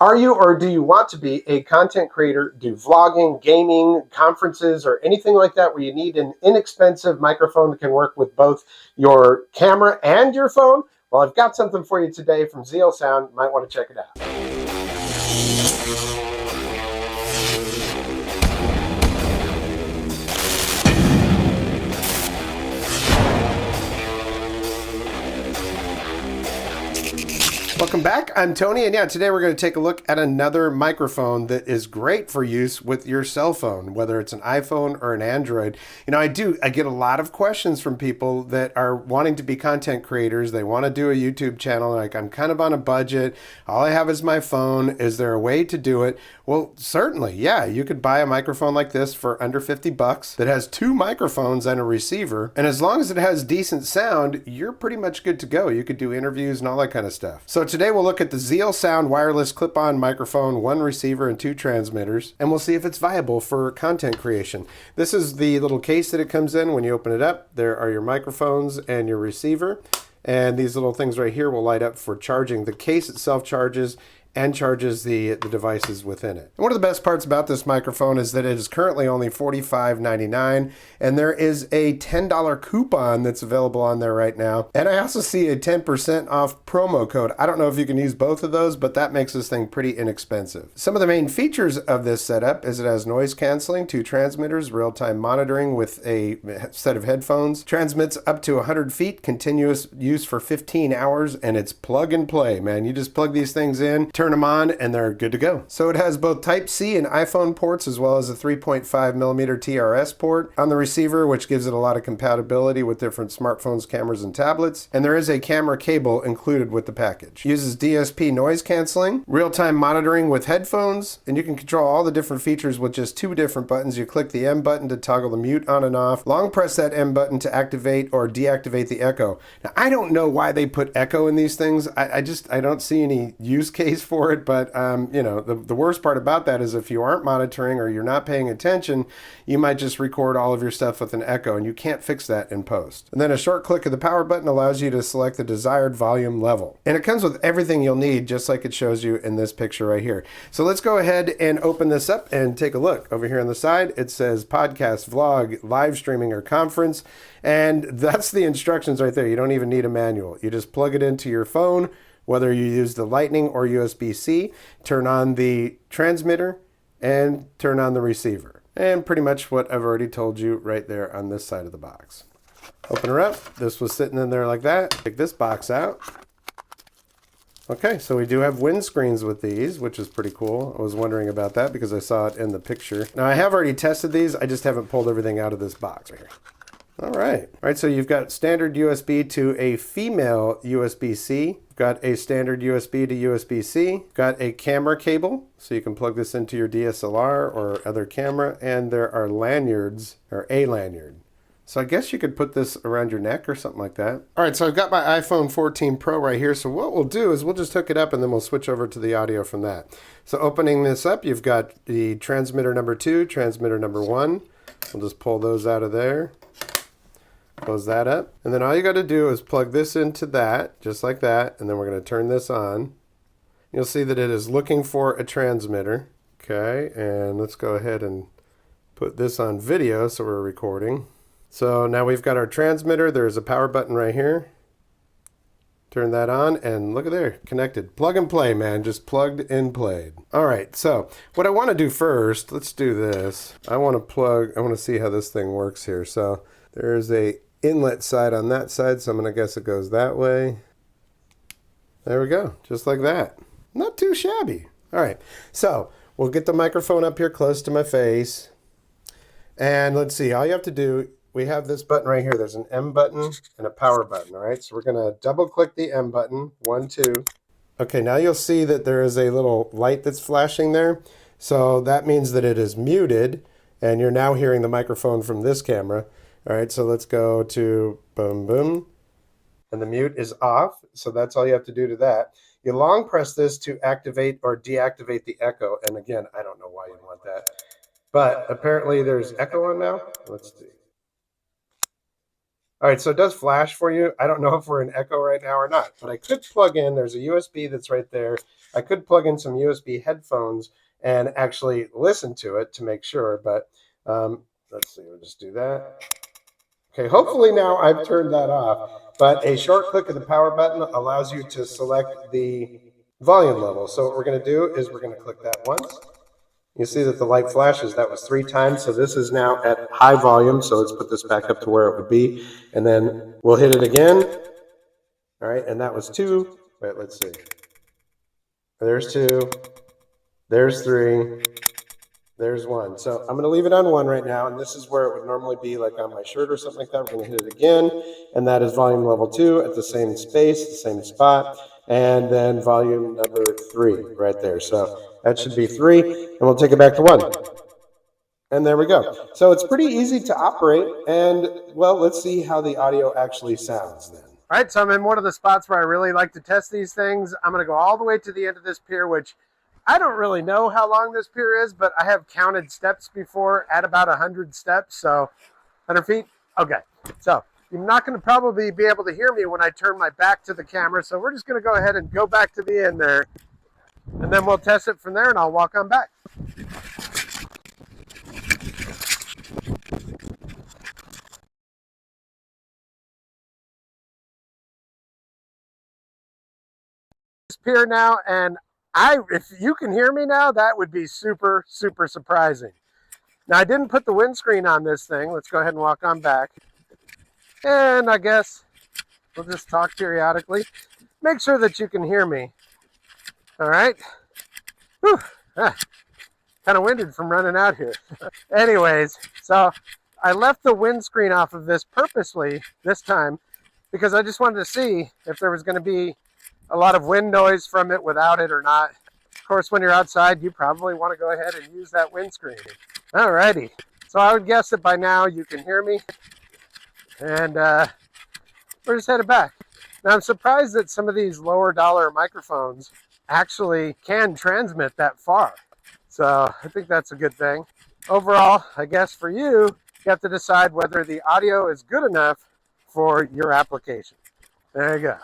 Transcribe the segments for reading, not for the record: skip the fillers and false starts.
Are you or do you want to be a content creator, do vlogging, gaming, conferences, or anything like that where you need an inexpensive microphone that can work with both your camera and your phone? Well, I've got something for you today from ZealSound. You might want to check it out. Welcome back. I'm Tony, and today we're going to take a look at another microphone that is great for use with your cell phone, whether it's an iPhone or an Android. I get a lot of questions from people that are wanting to be content creators. They want to do a YouTube channel. Like, I'm kind of on a budget. All I have is my phone. Is there a way to do it? Well, certainly, yeah. You could buy a microphone like this for under $50 that has two microphones and a receiver. And as long as it has decent sound, you're pretty much good to go. You could do interviews and all that kind of stuff. So today we'll look at the ZealSound wireless clip-on microphone, one receiver and two transmitters, and we'll see if it's viable for content creation. This is the little case that it comes in. When you open it up, there are your microphones and your receiver. And these little things right here will light up for charging. The case itself charges and charges the devices within it. And one of the best parts about this microphone is that it is currently only $45.99, and there is a $10 coupon that's available on there right now. And I also see a 10% off promo code. I don't know if you can use both of those, but that makes this thing pretty inexpensive. Some of the main features of this setup is it has noise canceling, two transmitters, real-time monitoring with a set of headphones, transmits up to 100 feet, continuous use for 15 hours, and it's plug and play, man. You just plug these things in, turn them on, and they're good to go. So it has both Type-C and iPhone ports, as well as a 3.5mm TRS port on the receiver, which gives it a lot of compatibility with different smartphones, cameras, and tablets. And there is a camera cable included with the package. It uses DSP noise canceling, real-time monitoring with headphones, and you can control all the different features with just two different buttons. You click the M button to toggle the mute on and off. Long press that M button to activate or deactivate the echo. Now, I don't know why they put echo in these things. I don't see any use case for it, but the worst part about that is if you aren't monitoring or you're not paying attention, you might just record all of your stuff with an echo, and you can't fix that in post. And then a short click of the power button allows you to select the desired volume level. And it comes with everything you'll need, just like it shows you in this picture right here. So let's go ahead and open this up and take a look. Over here on the side, it says podcast, vlog, live streaming, or conference. And that's the instructions right there. You don't even need a manual. You just plug it into your phone, whether you use the Lightning or USB-C, turn on the transmitter, and turn on the receiver. And pretty much what I've already told you right there on this side of the box. Open her up. This was sitting in there like that. Take this box out. Okay, so we do have windscreens with these, which is pretty cool. I was wondering about that because I saw it in the picture. Now, I have already tested these. I just haven't pulled everything out of this box right here. All right, so you've got standard USB to a female USB-C. Got a standard USB to USB-C. Got a camera cable, so you can plug this into your DSLR or other camera. And there are lanyards, or a lanyard. So I guess you could put this around your neck or something like that. All right, so I've got my iPhone 14 Pro right here. So what we'll do is we'll just hook it up and then we'll switch over to the audio from that. So opening this up, you've got the transmitter number 2, transmitter number 1. We'll just pull those out of there. Close that up. And then all you got to do is plug this into that, just like that. And then we're going to turn this on. You'll see that it is looking for a transmitter. Okay, and let's go ahead and put this on video so we're recording. So now we've got our transmitter. There's a power button right here. Turn that on and look at there, connected. Plug and play, man, just plugged and played. All right, so what I want to do first, let's do this. I want to see how this thing works here. So there's a inlet side on that side, so I'm going to guess it goes that way. There we go, just like that. Not too shabby. All right, so we'll get the microphone up here close to my face. And let's see, all you have to do, we have this button right here. There's an M button and a power button, all right? So we're going to double click the M button, 1, 2. Okay, now you'll see that there is a little light that's flashing there. So that means that it is muted, and you're now hearing the microphone from this camera. All right, so let's go to boom, boom. And the mute is off, so that's all you have to do to that. You long press this to activate or deactivate the echo. And again, I don't know why you'd want that. But apparently there's echo on now. Let's see. All right, so it does flash for you. I don't know if we're in echo right now or not, but I could plug in. There's a USB that's right there. I could plug in some USB headphones and actually listen to it to make sure, but let's see, we'll just do that. Okay, hopefully now I've turned that off, but a short click of the power button allows you to select the volume level. So what we're going to do is we're going to click that once. You see that the light flashes. That was 3 times, so this is now at high volume, so let's put this back up to where it would be, and then we'll hit it again. All right, and that was 2. Wait, let's see. There's 2. There's 3. There's 1. So I'm going to leave it on 1 right now, and this is where it would normally be, like on my shirt or something like that. We're going to hit it again, and that is volume level 2 at the same space, the same spot, and then volume number 3 right there. So that should be 3, and we'll take it back to 1. And there we go. So it's pretty easy to operate, and, well, let's see how the audio actually sounds then. All right, so I'm in one of the spots where I really like to test these things. I'm going to go all the way to the end of this pier, which I don't really know how long this pier is, but I have counted steps before at about 100 steps, so 100 feet? Okay. So you're not going to probably be able to hear me when I turn my back to the camera, so we're just going to go ahead and go back to the end there, and then we'll test it from there, and I'll walk on back. Pier now, and if you can hear me now, that would be super surprising. Now, I didn't put the windscreen on this thing. Let's go ahead and walk on back, and I guess we'll just talk periodically. Make sure that you can hear me. All right. Whew. Kind of winded from running out here. Anyways, so I left the windscreen off of this purposely this time because I just wanted to see if there was going to be a lot of wind noise from it without it or not. Of course, when you're outside, you probably want to go ahead and use that windscreen. Alrighty, so I would guess that by now you can hear me, and we're just headed back. Now, I'm surprised that some of these lower dollar microphones actually can transmit that far. So I think that's a good thing. Overall, I guess for you, you have to decide whether the audio is good enough for your application. There you go.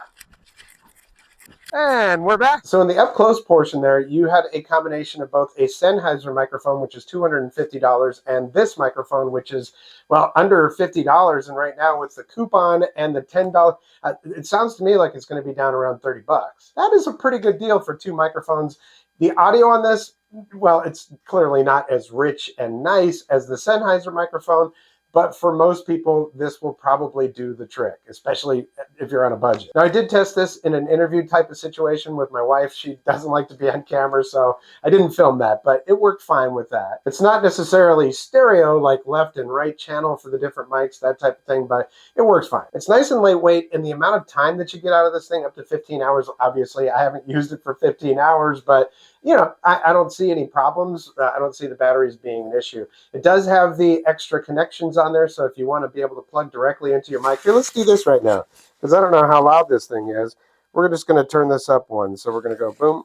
And we're back. So in the up close portion there, you had a combination of both a Sennheiser microphone, which is $250, and this microphone, which is, well, under $50. And right now with the coupon and the $10, it sounds to me like it's going to be down around 30 bucks. That is a pretty good deal for 2 microphones. The audio on this, well, it's clearly not as rich and nice as the Sennheiser microphone, but for most people, this will probably do the trick, especially if you're on a budget. Now, I did test this in an interview type of situation with my wife. She doesn't like to be on camera, so I didn't film that, but it worked fine with that. It's not necessarily stereo, like left and right channel for the different mics, that type of thing, but it works fine. It's nice and lightweight, and the amount of time that you get out of this thing, up to 15 hours, obviously, I haven't used it for 15 hours, but you know, I don't see any problems. I don't see the batteries being an issue. It does have the extra connections on there, so if you want to be able to plug directly into your mic, here, let's do this right now, because I don't know how loud this thing is. We're just going to turn this up one, so we're going to go boom.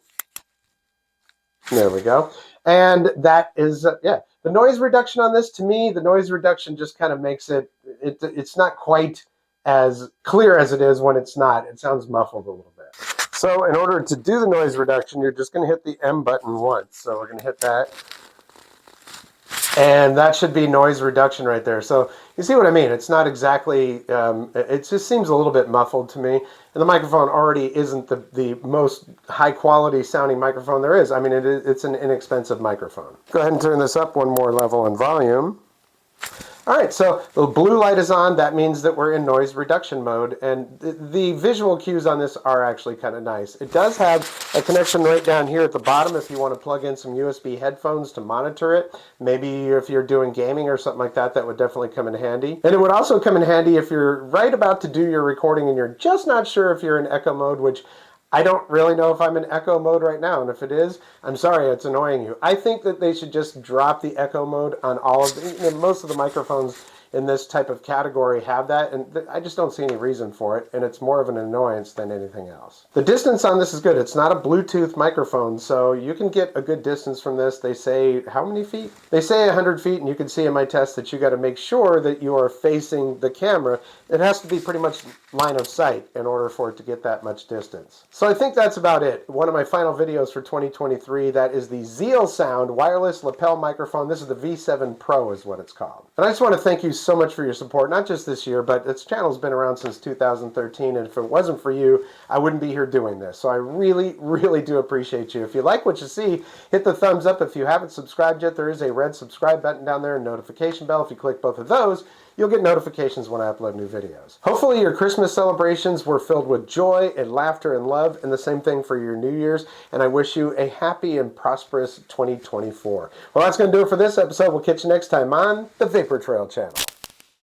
There we go. And that is, yeah, the noise reduction on this, to me, the noise reduction just kind of makes it's not quite as clear as it is when it's not. It sounds muffled a little bit. So in order to do the noise reduction, you're just going to hit the M button once. So we're going to hit that. And that should be noise reduction right there. So you see what I mean? It's not exactly, it just seems a little bit muffled to me. And the microphone already isn't the most high quality sounding microphone there is. I mean, it's an inexpensive microphone. Go ahead and turn this up one more level in volume. All right, so the blue light is on. That means that we're in noise reduction mode, and the visual cues on this are actually kind of nice. It does have a connection right down here at the bottom if you want to plug in some USB headphones to monitor it. Maybe if you're doing gaming or something like that, that would definitely come in handy. And it would also come in handy if you're right about to do your recording and you're just not sure if you're in echo mode, which I don't really know if I'm in echo mode right now, and if it is, I'm sorry, it's annoying you. I think that they should just drop the echo mode on all of the, most of the microphones in this type of category have that, and I just don't see any reason for it, and it's more of an annoyance than anything else. The distance on this is good. It's not a Bluetooth microphone, so you can get a good distance from this. They say, how many feet? They say 100 feet, and you can see in my test that you got to make sure that you are facing the camera. It has to be pretty much line of sight in order for it to get that much distance. So I think that's about it. One of my final videos for 2023, that is the ZealSound wireless lapel microphone. This is the V7 Pro is what it's called. And I just want to thank you so much for your support, not just this year, but this channel's been around since 2013, and if it wasn't for you, I wouldn't be here doing this. So I really, really do appreciate you. If you like what you see, hit the thumbs up. If you haven't subscribed yet, there is a red subscribe button down there and notification bell. If you click both of those, you'll get notifications when I upload new videos. Hopefully your Christmas celebrations were filled with joy and laughter and love, and the same thing for your New Year's, and I wish you a happy and prosperous 2024. Well, that's going to do it for this episode. We'll catch you next time on the Vapor Trail channel.